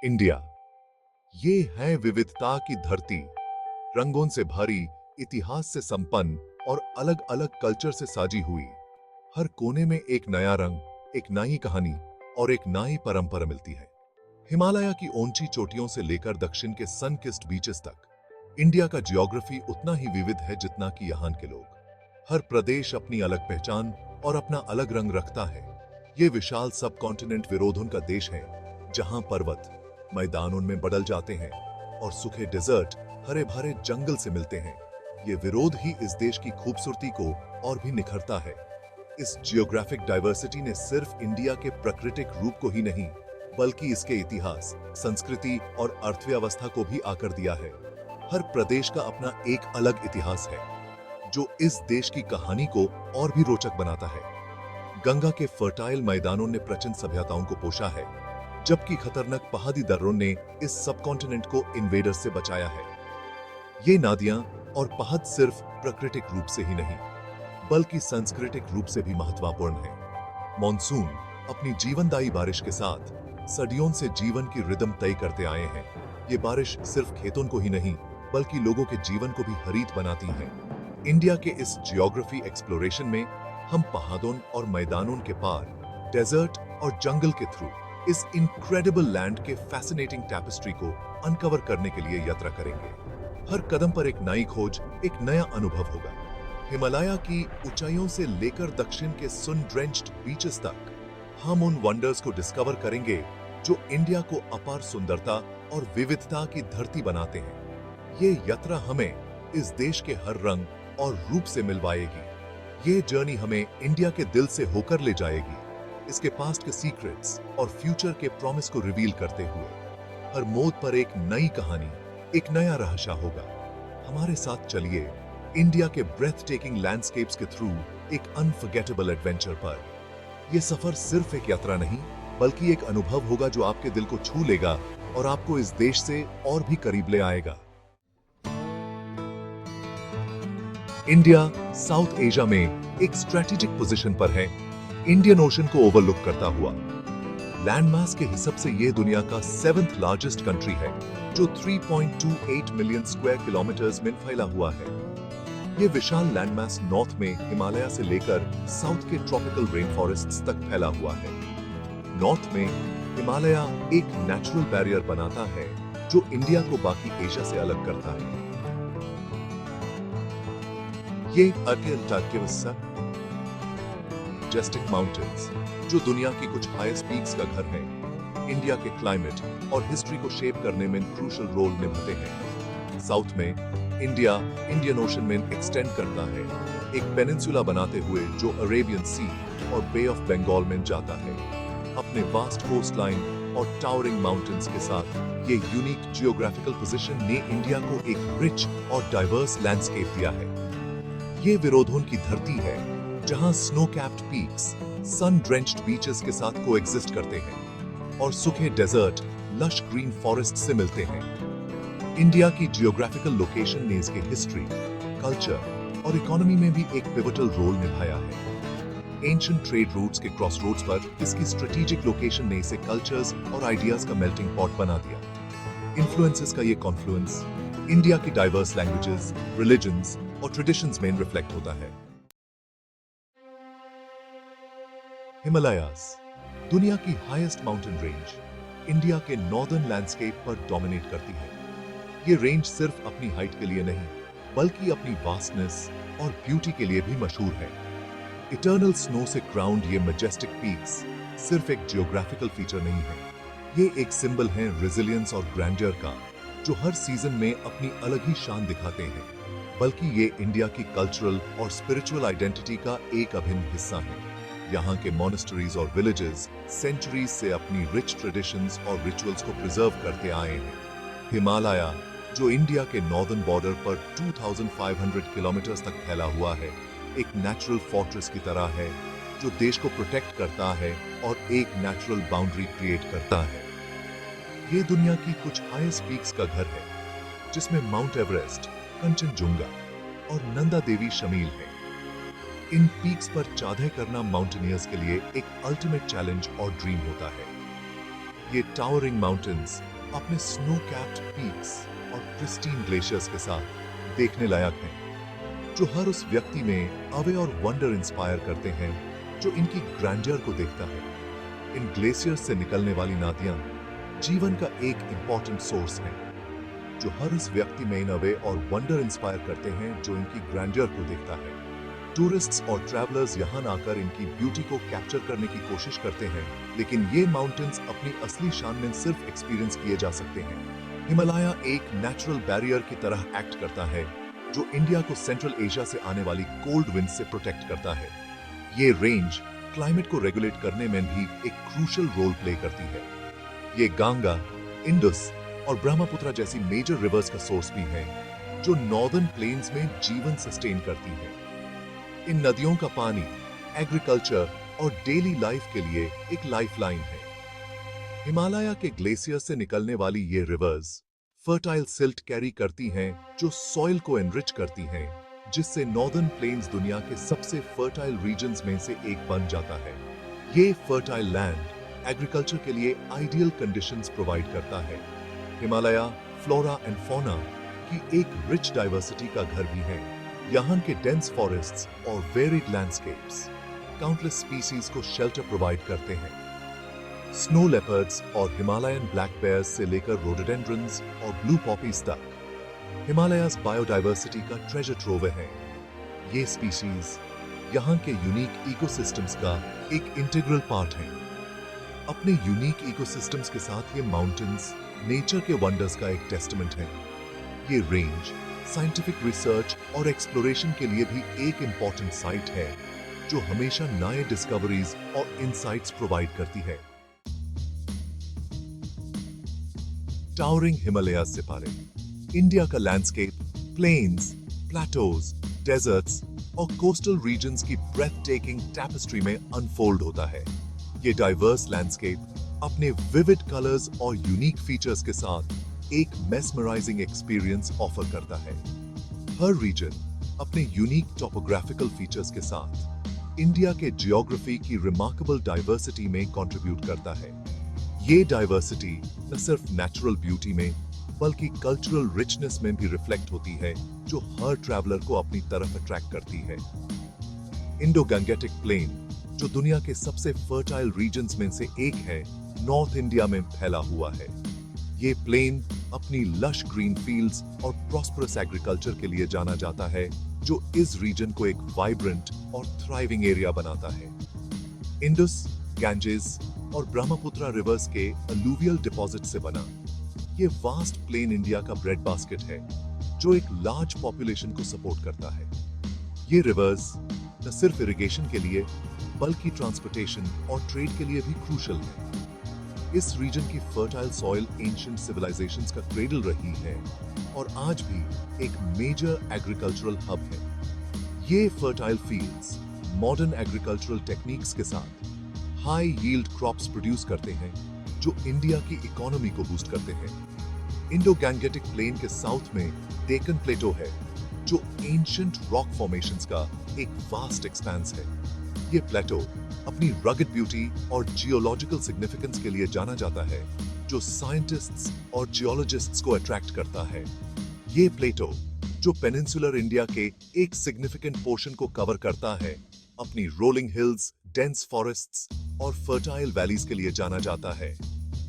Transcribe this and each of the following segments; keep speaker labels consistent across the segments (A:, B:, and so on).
A: India, ये है विविधता की धरती, रंगों से भरी, इतिहास से संपन्न और अलग अलग कल्चर से साजी हुई। हर कोने में एक नया रंग, एक नई कहानी और एक नई परंपरा मिलती है। हिमालय की ऊंची चोटियों से लेकर दक्षिण के सन-किस्ड बीचेस तक, इंडिया का जियोग्राफी उतना ही विविध है जितना कि यहाँ के लोग। हर प्रदेश अपनी अलग पहचान और अपना अलग रंग रखता है। ये विशाल सब कॉन्टिनेंट विरोधों का देश है, जहां पर्वत मैदानों में बदल जाते हैं और सूखे डेजर्ट हरे भरे जंगल से मिलते हैं। ये विरोध ही इस देश की खूबसूरती को और भी निखरता है। इस जियोग्राफिक डाइवर्सिटी ने सिर्फ इंडिया के प्राकृतिक रूप को ही नहीं, बल्कि इसके इतिहास, संस्कृति और अर्थव्यवस्था को भी आकर दिया है। हर प्रदेश का अपना एक अलग इतिहास है, जो इस देश की कहानी को और भी रोचक बनाता है। गंगा के फर्टाइल मैदानों ने प्राचीन सभ्यताओं को पोषा है, जबकि खतरनाक पहाड़ी दर्रों ने इस सबकॉन्टिनेंट को इन्वेडर्स से बचाया है। ये नदियां और पहाड़ सिर्फ प्राकृतिक रूप से ही नहीं, बल्कि सांस्कृतिक रूप से भी महत्वपूर्ण है। मॉनसून अपनी जीवनदायी बारिश के साथ सदियों से जीवन की रिदम तय करते आए हैं। ये बारिश सिर्फ खेतों को ही नहीं, बल्कि लोगों के जीवन को भी हरित बनाती है। इंडिया के इस जियोग्राफी एक्सप्लोरेशन में हम पहाड़ों और मैदानों के पार, डेजर्ट और जंगल के थ्रू इस इनक्रेडिबल लैंड के फैसिनेटिंग टैपेस्ट्री को अनकवर करने के लिए यात्रा करेंगे। हर कदम पर एक नई खोज, एक नया अनुभव होगा। हिमालय की ऊंचाइयों से लेकर दक्षिण के सन ड्रेंच्ड बीचेस तक हम उन वंडर्स को डिस्कवर करेंगे जो इंडिया को अपार सुंदरता और विविधता की धरती बनाते हैं। ये यात्रा हमें इस देश के हर रंग और रूप से मिलवाएगी। ये जर्नी हमें इंडिया के दिल से होकर ले जाएगी, इसके पास्ट के सीक्रेट्स और फ्यूचर के प्रॉमिस को रिवील करते हुए। हर मोड़ पर एक नई कहानी, एक नया रहस्य होगा। हमारे साथ चलिए इंडिया के ब्रेथ टेकिंग लैंडस्केप्स के थ्रू एक अनफॉरगेटेबल एडवेंचर पर। यह सफर सिर्फ एक यात्रा नहीं, बल्कि एक अनुभव होगा जो आपके दिल को छू लेगा और आपको इस देश से और भी करीब ले आएगा। इंडिया साउथ एशिया में एक स्ट्रेटेजिक पोजीशन पर है, इंडियन ओशन को ओवरलुक करता हुआ। लैंडमास के हिसाब से यह दुनिया का 7th लार्जेस्ट कंट्री है, जो 3.28 मिलियन स्क्वायर किलोमीटर्स में फैला हुआ है। यह विशाल लैंडमास नॉर्थ में हिमालय से लेकर साउथ के ट्रॉपिकल रेन फॉरेस्ट्स तक फैला हुआ है। नॉर्थ में हिमालय एक नेचुरल बैरियर बनाता है, जो इंडिया को बाकी एशिया से अलग करता है। ये मैजेस्टिक माउंटेन्स, जो दुनिया की कुछ हाईएस्ट पीक्स का घर है, इंडिया के क्लाइमेट और हिस्ट्री को शेप करने में क्रूशियल रोल निभाते हैं। साउथ में इंडिया इंडियन ओशन में एक्सटेंड करता है, एक पेनिनसुला बनाते हुए जो अरेबियन सी और बे ऑफ बंगाल में जाता है। अपने वास्ट कोस्ट लाइन और टावरिंग माउंटेन्स के साथ ये यूनिक जियोग्राफिकल पोजीशन ने इंडिया को एक रिच और डाइवर्स लैंडस्केप दिया है। ये विरोधों की धरती है, जहां स्नो कैप्ड पीक्स सन ड्रेंच्ड बीचेस के साथ कोएग्जिस्ट करते हैं और सूखे डेजर्ट लश ग्रीन फॉरेस्ट से मिलते हैं। इंडिया की जियोग्राफिकल लोकेशन ने इसके हिस्ट्री, कल्चर और इकोनॉमी में भी एक पिवटल रोल निभाया है। एंशिएंट ट्रेड रूट्स के क्रॉसरोड्स पर इसकी स्ट्रेटेजिक लोकेशन ने इसे कल्चर्स और आइडियाज का मेल्टिंग पॉट बना दिया। इन्फ्लुएंसेस का ये कॉन्फ्लुएंस इंडिया की डाइवर्स लैंग्वेजेस, रिलीजन्स और ट्रेडिशंस में रिफ्लेक्ट होता है। हिमालयास, दुनिया की हाईएस्ट माउंटेन रेंज, इंडिया के नॉर्दर्न लैंडस्केप पर डोमिनेट करती है। ये रेंज सिर्फ अपनी हाइट के लिए नहीं, बल्कि अपनी वास्टनेस और ब्यूटी के लिए भी मशहूर है। इटर्नल स्नो से क्राउंड ये मैजेस्टिक पीक्स सिर्फ एक जियोग्राफिकल फीचर नहीं है, ये एक सिंबल है रेजिलियंस और ग्रैंडर का, जो हर सीजन में अपनी अलग ही शान दिखाते हैं। बल्कि ये इंडिया की कल्चरल और स्पिरिचुअल आइडेंटिटी का एक अभिन्न हिस्सा है। यहाँ के मॉनेस्टरीज और विलेजेस सेंचुरीज से अपनी रिच ट्रेडिशंस और रिचुअल्स को प्रिजर्व करते आए हैं। हिमालय, जो इंडिया के नॉर्दर्न बॉर्डर पर 2500 किलोमीटर्स तक फैला हुआ है, एक नेचुरल फोर्ट्रेस की तरह है, जो देश को प्रोटेक्ट करता है और एक नेचुरल बाउंड्री क्रिएट करता है। ये दुनिया की कुछ हाईएस्ट पीक्स का घर है, जिसमें माउंट एवरेस्ट, कंचनजुंगा और नंदा देवी शामिल है। इन पीक्स पर चढ़ाई करना माउंटेनियर्स के लिए एक अल्टीमेट चैलेंज और ड्रीम होता है। ये टावरिंग माउंटेन्स अपने स्नो कैप्ड पीक्स और प्रिस्टीन ग्लेशियर्स के साथ देखने लायक हैं, जो हर उस व्यक्ति में अवे और वंडर इंस्पायर करते हैं जो इनकी ग्रैंडियर को देखता है। इन ग्लेशियर्स से निकलने वाली नदियां जीवन का एक इंपॉर्टेंट सोर्स है, जो हर उस व्यक्ति में इन अवे और वंडर इंस्पायर करते हैं जो इनकी ग्रैंडियर को देखता है। टूरिस्ट्स और ट्रैवलर्स यहां आकर इनकी ब्यूटी को कैप्चर करने की कोशिश करते हैं, लेकिन ये माउंटेन्स अपनी असली शान में सिर्फ एक्सपीरियंस किए जा सकते हैं। हिमालय एक नेचुरल बैरियर की तरह एक्ट करता है, जो इंडिया को सेंट्रल एशिया से आने वाली कोल्ड विंड से प्रोटेक्ट करता है। ये रेंज क्लाइमेट को रेगुलेट करने में भी एक क्रूशियल रोल प्ले करती है। ये गंगा, इंडस और ब्रह्मपुत्र जैसी मेजर रिवर्स का सोर्स भी है, जो नॉर्दर्न प्लेन्स में जीवन सस्टेन करती है। इन नदियों का पानी एग्रीकल्चर और डेली लाइफ के लिए एक लाइफलाइन है। हिमालय के ग्लेशियर से निकलने वाली ये रिवर्स फर्टाइल सिल्ट कैरी करती हैं, जो सॉइल को एनरिच करती हैं, जिससे नॉर्दर्न प्लेन्स दुनिया के सबसे फर्टाइल रीजन्स में से एक बन जाता है। ये फर्टाइल लैंड एग्रीकल्चर के लिए आइडियल कंडीशंस प्रोवाइड करता है। हिमालय फ्लोरा एंड फौना की एक रिच डाइवर्सिटी का घर भी है। यहाँ के डेंस फॉरेस्ट्स और वेरिड लैंडस्केप्स काउंटलेस स्पीसीज को शेल्टर प्रोवाइड करते हैं। स्नो लेपर्ड्स और हिमालयन ब्लैक बेयर्स से लेकर रोडोडेंड्रन्स और ब्लू पॉपीज तक हिमालयाज बायोडाइवर्सिटी का ट्रेजर ट्रोव है। ये स्पीशीज यहाँ के यूनिक इकोसिस्टम्स का एक इंटीग्रल पार्ट है। अपने यूनिक इकोसिस्टम्स के साथ ये माउंटेन्स नेचर के वंडर्स का एक टेस्टमेंट है। ये रेंज साइंटिफिक रिसर्च और एक्सप्लोरेशन के लिए भी एक इंपॉर्टेंट साइट है, जो हमेशा नए डिस्कवरीज और इंसाइट्स प्रोवाइड करती है। टावरिंग हिमालयाज से पारे इंडिया का लैंडस्केप प्लेन्स, प्लेटोज, डेजर्ट्स और कोस्टल रीजन्स की ब्रेथ टेकिंग टैपेस्ट्री में अनफोल्ड होता है। ये डाइवर्स लैंडस्केप अपने विविड कलर्स और यूनिक फीचर्स के साथ एक मेस्मराइजिंग एक्सपीरियंस ऑफर करता है। हर रीजन अपने यूनिक टोपोग्राफिकल फीचर्स के साथ इंडिया के जियोग्राफी की रिमार्केबल डाइवर्सिटी में कंट्रीब्यूट करता है। ये डाइवर्सिटी न सिर्फ नेचुरल ब्यूटी में बल्कि कल्चरल रिचनेस में भी रिफ्लेक्ट होती है, जो हर ट्रैवलर को अपनी तरफ अट्रैक्ट करती है। इंडो गंगेटिक प्लेन, जो दुनिया के सबसे फर्टाइल रीजन्स में से एक है, नॉर्थ इंडिया में फैला हुआ है। ये प्लेन अपनी लश ग्रीन फील्ड्स और प्रॉस्परस एग्रीकल्चर के लिए जाना जाता है, जो इस रीजन को एक वाइब्रेंट और थ्राइविंग एरिया बनाता है। इंडस, गैंजेस और ब्रह्मपुत्र रिवर्स के अलूवियल डिपॉजिट से बना ये वास्ट प्लेन इंडिया का ब्रेड बास्केट है, जो एक लार्ज पॉपुलेशन को सपोर्ट करता है। ये रिवर्स न सिर्फ इरिगेशन के लिए बल्कि ट्रांसपोर्टेशन और ट्रेड के लिए भी क्रूशल है। इस रीजन की फर्टाइल सॉइल एंशिएंट सिविलाइजेशंस का क्रेडल रही है और आज भी एक मेजर एग्रीकल्चरल हब है। ये fertile fields modern agricultural techniques के साथ हाई यील्ड क्रॉप्स प्रोड्यूस करते हैं, जो इंडिया की इकोनॉमी को बूस्ट करते हैं। इंडो गैंगेटिक प्लेन के साउथ में डेक्कन प्लेटो है, जो एंशिएंट रॉक फॉर्मेशंस का एक वास्ट एक्सपेंस है। ये प्लेटो अपनी रगड ब्यूटी और जियोलॉजिकल सिग्निफिकेंस के लिए जाना जाता है, जो साइंटिस्ट्स और जियोलॉजिस्ट्स को अट्रैक्ट करता है। ये प्लेटो, जो पेनिनसुलर इंडिया के एक सिग्निफिकेंट पोर्शन को कवर करता है, अपनी रोलिंग हिल्स, डेंस फॉरेस्ट्स और फर्टाइल वैलीज के लिए जाना जाता है।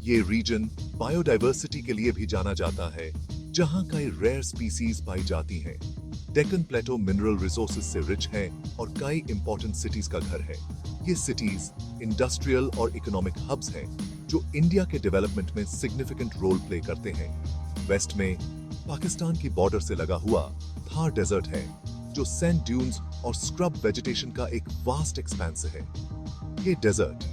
A: ये रीजन बायोडाइवर्सिटी के लिए भी जाना जाता है, जहां कई रेयर स्पीसीज पाई जाती हैं। डेक्कन प्लेटो मिनरल रिसोर्सेज से रिच है और कई इंपॉर्टेंट सिटीज का घर है। ये सिटीज इंडस्ट्रियल और इकोनॉमिक हब्स हैं, जो इंडिया के डेवलपमेंट में सिग्निफिकेंट रोल प्ले करते हैं। वेस्ट में पाकिस्तान की बॉर्डर से लगा हुआ थार डेजर्ट है, जो सैंड ड्यून्स और स्क्रब वेजिटेशन का एक वास्ट एक्सपेंस है। ये डेजर्ट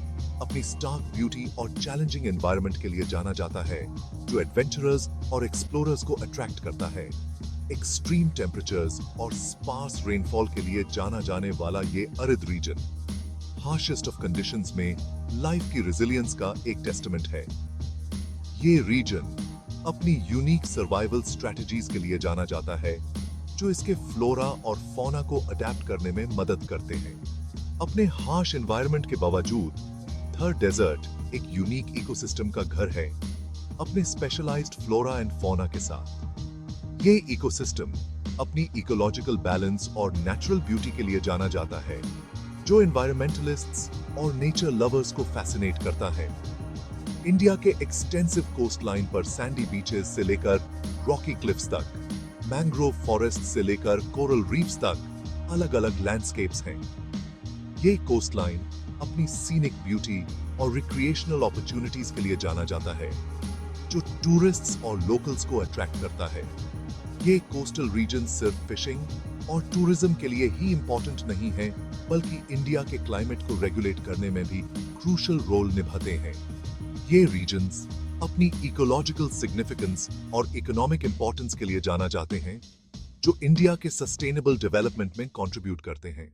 A: अपनी स्टार्क ब्यूटी और चैलेंजिंग एनवायरनमेंट के लिए जाना जाता है, जो एडवेंचरर्स और एक्सप्लोरर्स को अट्रैक्ट करता है। एक्सट्रीम टेम्परेचर्स और स्पार्स रेनफॉल के लिए जाना जाने वाला ये अरिद रीजन हार्शेस्ट ऑफ कंडीशंस में लाइफ की रेजिलियंस का एक टेस्टमेंट है। ये रीजन अपनी यूनिक सर्वाइवल स्ट्रेटजीज के लिए जाना जाता है, जो इसके फ्लोरा और फौना को अडेप्ट करने में मदद करते हैं। अपने हार्श एनवायरनमेंट के बावजूद थर डेजर्ट एक यूनिक इकोसिस्टम का घर है। अपने स्पेशलाइज्ड फ्लोरा एंड फौना के साथ। ये इकोसिस्टम अपनी इकोलॉजिकल बैलेंस और नेचुरल ब्यूटी के लिए जाना जाता है, जो एनवायरमेंटलिस्ट्स और नेचर लवर्स को फैसिनेट करता है। इंडिया के एक्सटेंसिव कोस्ट लाइन पर सैंडी बीचेस से लेकर रॉकी क्लिफ्स तक, मैंग्रोव फॉरेस्ट से लेकर कोरल रीफ्स तक अलग अलग लैंडस्केप्स हैं। ये कोस्ट लाइन अपनी सीनिक ब्यूटी और रिक्रिएशनल अपॉर्चुनिटीज के लिए जाना जाता है, जो टूरिस्ट्स और लोकल्स को अट्रैक्ट करता है। ये कोस्टल रीजन सिर्फ फिशिंग और टूरिज्म के लिए ही इंपॉर्टेंट नहीं है, बल्कि इंडिया के क्लाइमेट को रेगुलेट करने में भी क्रूशल रोल निभाते हैं। ये रीजन्स अपनी इकोलॉजिकल सिग्निफिकेंस और इकोनॉमिक इंपॉर्टेंस के लिए जाना जाते हैं, जो इंडिया के सस्टेनेबल डेवलपमेंट में कंट्रीब्यूट करते हैं।